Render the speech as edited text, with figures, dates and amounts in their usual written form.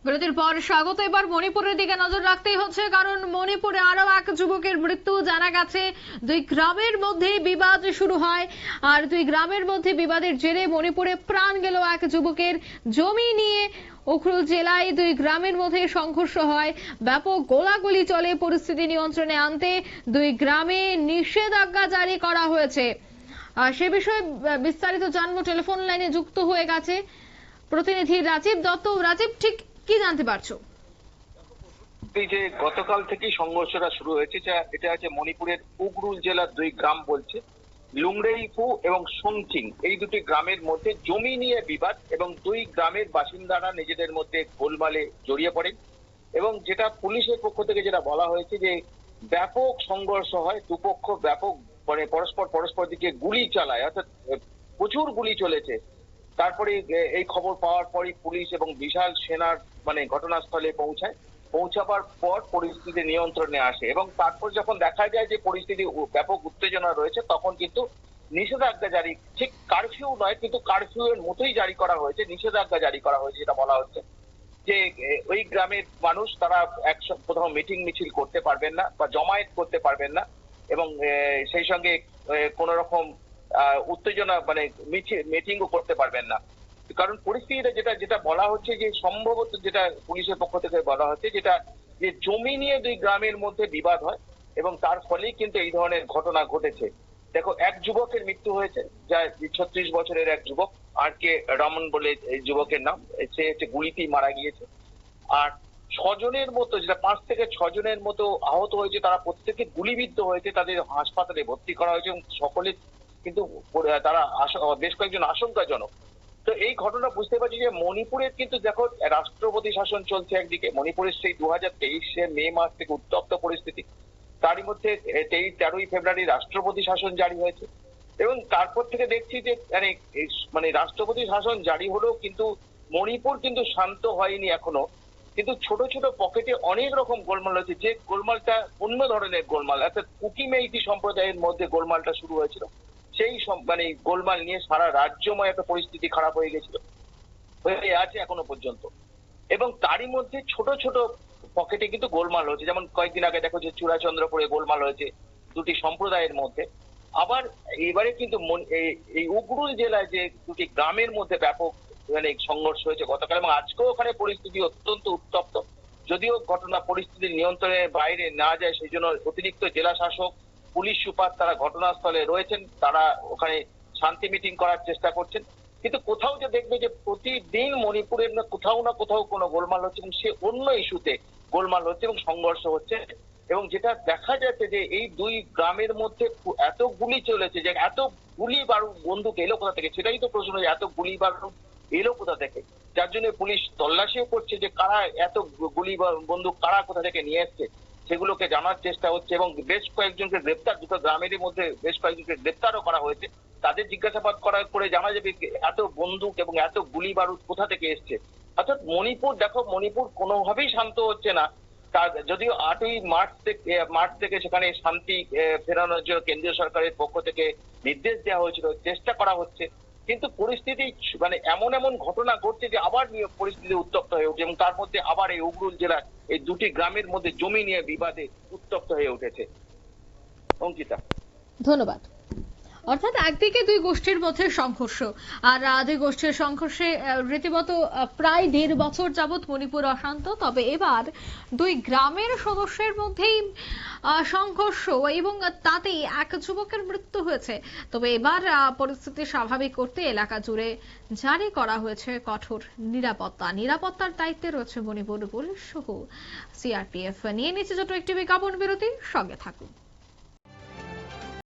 বিরতির পর স্বাগত। এবার মণিপুরের দিকে নজর রাখতেই হচ্ছে, কারণ মণিপুরে আরো এক যুবকের মৃত্যু জানা গেছে। দুই গ্রামের মধ্যে বিবাদ শুরু হয়, আর দুই গ্রামের মধ্যে বিবাদের জেরে মণিপুরে প্রাণ গেল এক যুবকের। জমি নিয়ে উখরুল জেলায় দুই গ্রামের মধ্যে সংঘর্ষ হয়, ব্যাপক গোলাগুলি চলে। পরিস্থিতি নিয়ন্ত্রণে আনতে দুই গ্রামে নিষেধাজ্ঞা জারি করা হয়েছে। সে বিষয়ে বিস্তারিত জানবো, টেলিফোন লাইনে যুক্ত হয়ে গেছে প্রতিনিধি রাজীব দত্ত। রাজীব, ঠিক কি জানতে পারছো? এই যে গতকাল থেকেই সংঘর্ষটা শুরু হয়েছে, এটা আছে মণিপুরের উখরুল জেলার দুই গ্রাম বলছে লুংরেইফু এবং সুনচিং। এই দুটি গ্রামের মধ্যে জমি নিয়ে বিবাদ এবং দুই গ্রামের বাসিন্দারা নিজেদের মধ্যে গোলমালে জড়িয়ে পড়েন। এবং যেটা পুলিশের পক্ষ থেকে যেটা বলা হয়েছে যে ব্যাপক সংঘর্ষ হয়, দুপক্ষ ব্যাপক মানে পরস্পর দিকে গুলি চালায়, অর্থাৎ প্রচুর গুলি চলেছে। তারপরে এই খবর পাওয়ার পরই পুলিশ এবং বিশাল সেনার ঘটনাস্থলে পৌঁছাবার পর পরিস্থিতি নিয়ন্ত্রণে আসে। এবং তারপর যখন দেখা যায় যে পরিস্থিতি ব্যাপক উত্তেজনা রয়েছে, তখন কিন্তু নিষেধাজ্ঞা জারি, ঠিক কারফিউ নয় কিন্তু কারফিউ এর মতোই জারি করা হয়েছে, নিষেধাজ্ঞা জারি করা হয়েছে। যেটা বলা হচ্ছে যে ওই গ্রামের মানুষ তারা কোথাও মিটিং মিছিল করতে পারবেন না বা জমায়েত করতে পারবেন না, এবং সেই সঙ্গে কোন রকম উত্তেজনা মিটিংও করতে পারবেন না। কারণ পরিস্থিতিটা যেটা বলা হচ্ছে যে সম্ভবত যেটা পুলিশের পক্ষ থেকে বলা হচ্ছে যেটা যে জমি নিয়ে দুই গ্রামের মধ্যে বিবাদ হয় এবং তার ফলেই কিন্তু এই ধরনের ঘটনা ঘটেছে। দেখো, এক যুবকের মৃত্যু হয়েছে, যা 36 বছরের এক যুবক, আর কে রমন বলে এই যুবকের নাম। সে হচ্ছে গুলিতেই মারা গিয়েছে। আর 6 জনের মতো, যেটা 5 থেকে 6 জনের মতো আহত হয়েছে, তারা প্রত্যেকে গুলিবিদ্ধ হয়েছে, তাদের হাসপাতালে ভর্তি করা হয়েছে এবং সকলে কিন্তু তারা বেশ কয়েকজন আশঙ্কাজনক। তো এই ঘটনা বুঝতে পারছি যে মণিপুরের কিন্তু দেখো রাষ্ট্রপতি শাসন চলছে একদিকে, মণিপুরের সেই 2023 মে মাস থেকে উত্তপ্ত পরিস্থিতি, তারই মধ্যে 13ই ফেব্রুয়ারি রাষ্ট্রপতি শাসন জারি হয়েছে। এবং তারপর থেকে দেখছি যে রাষ্ট্রপতি শাসন জারি হলেও কিন্তু মণিপুর কিন্তু শান্ত হয়নি এখনো। কিন্তু ছোট ছোট পকেটে অনেক রকম গোলমাল হয়েছে, যে গোলমালটা অন্য ধরনের গোলমাল, অর্থাৎ কুকি মেইতি সম্প্রদায়ের মধ্যে গোলমালটা শুরু হয়েছিল। সেই গোলমাল নিয়ে সারা রাজ্যময় একটা পরিস্থিতি খারাপ হয়ে গেছিল, হয়ে আছে এখনো পর্যন্ত। এবং তারই মধ্যে ছোট ছোট পকেটে কিন্তু গোলমাল হয়েছে, যেমন কয়েকদিন আগে দেখো যে চূড়াচন্দ্রপুরে গোলমাল হয়েছে দুটি সম্প্রদায়ের মধ্যে। আবার এবারে কিন্তু এই উখরুল জেলায় যে দুটি গ্রামের মধ্যে ব্যাপক সংঘর্ষ হয়েছে গতকাল, এবং আজকেও ওখানে পরিস্থিতি অত্যন্ত উত্তপ্ত। যদিও ঘটনা পরিস্থিতি নিয়ন্ত্রণের বাইরে না যায়, সেই জন্য অতিরিক্ত জেলা শাসক, পুলিশ সুপার তারা ঘটনাস্থলে রয়েছেন, তারা ওখানে শান্তি মিটিং করার চেষ্টা করছেন। কিন্তু কোথাও যে দেখবে যে প্রতিদিন মণিপুরের কোথাও না কোথাও কোনো গোলমাল হচ্ছে, এবং সে অন্য ইস্যুতে গোলমাল হচ্ছে এবং সংঘর্ষ হচ্ছে। এবং যেটা দেখা যাচ্ছে যে এই দুই গ্রামের মধ্যে এত গুলি চলেছে, যে এত গুলি বারুদ বন্দুক এলো কোথা থেকে, সেটাই তো প্রশ্ন, যে এত গুলি বারুদ এলো কোথা থেকে। যার জন্য পুলিশ তল্লাশিও করছে যে কারা এত গুলি বন্দুক কারা কোথা থেকে নিয়ে এসছে, সেগুলোকে জানার চেষ্টা হচ্ছে। এবং বেশ কয়েকজনকে গ্রেপ্তার, দুটো গ্রামের মধ্যে বেশ কয়েকজনকে গ্রেপ্তারও করা হয়েছে। তাদের জিজ্ঞাসাবাদ করার পরে জানা যাবে এত বন্দুক এবং এত গুলি বারুদ কোথা থেকে এসছে। অর্থাৎ মণিপুর, দেখো মণিপুর কোনোভাবেই শান্ত হচ্ছে না। যদিও 8ই মার্চ থেকে সেখানে শান্তি ফেরানোর জন্য কেন্দ্রীয় সরকারের পক্ষ থেকে নির্দেশ দেওয়া হয়েছিল, চেষ্টা করা হচ্ছে, কিন্তু পরিস্থিতি এমন এমন ঘটনা ঘটছে যে আবার পরিস্থিতি উত্তপ্ত হয়ে উঠছে। এবং তার মধ্যে আবার এই উখরুল জেলার এই দুটি গ্রামের মধ্যে জমি নিয়ে বিবাদে উত্তপ্ত হয়ে উঠেছে। অঙ্কিতা, ধন্যবাদ। অর্থাৎ একদিকে দুই গোষ্ঠীর মধ্যে সংঘর্ষ, আর দুই গোষ্ঠীর সংঘর্ষে রীতিমতো প্রায় 1.5 বছর যাবৎ মণিপুর অশান্ত। তবে এবার দুই গ্রামের সদস্যের মধ্যেই সংঘর্ষ, এবং তাতেই এক যুবকের মৃত্যু হয়েছে। তবে এবার পরিস্থিতি স্বাভাবিক করতে এলাকা জুড়ে জারি করা হয়েছে কঠোর নিরাপত্তার দায়িত্বে রয়েছে মণিপুর পুলিশ সহ সিআরপিএফ। নিয়ে নিচ্ছে ছোট একটি বিজ্ঞাপন বিরতি, সঙ্গে থাকুন।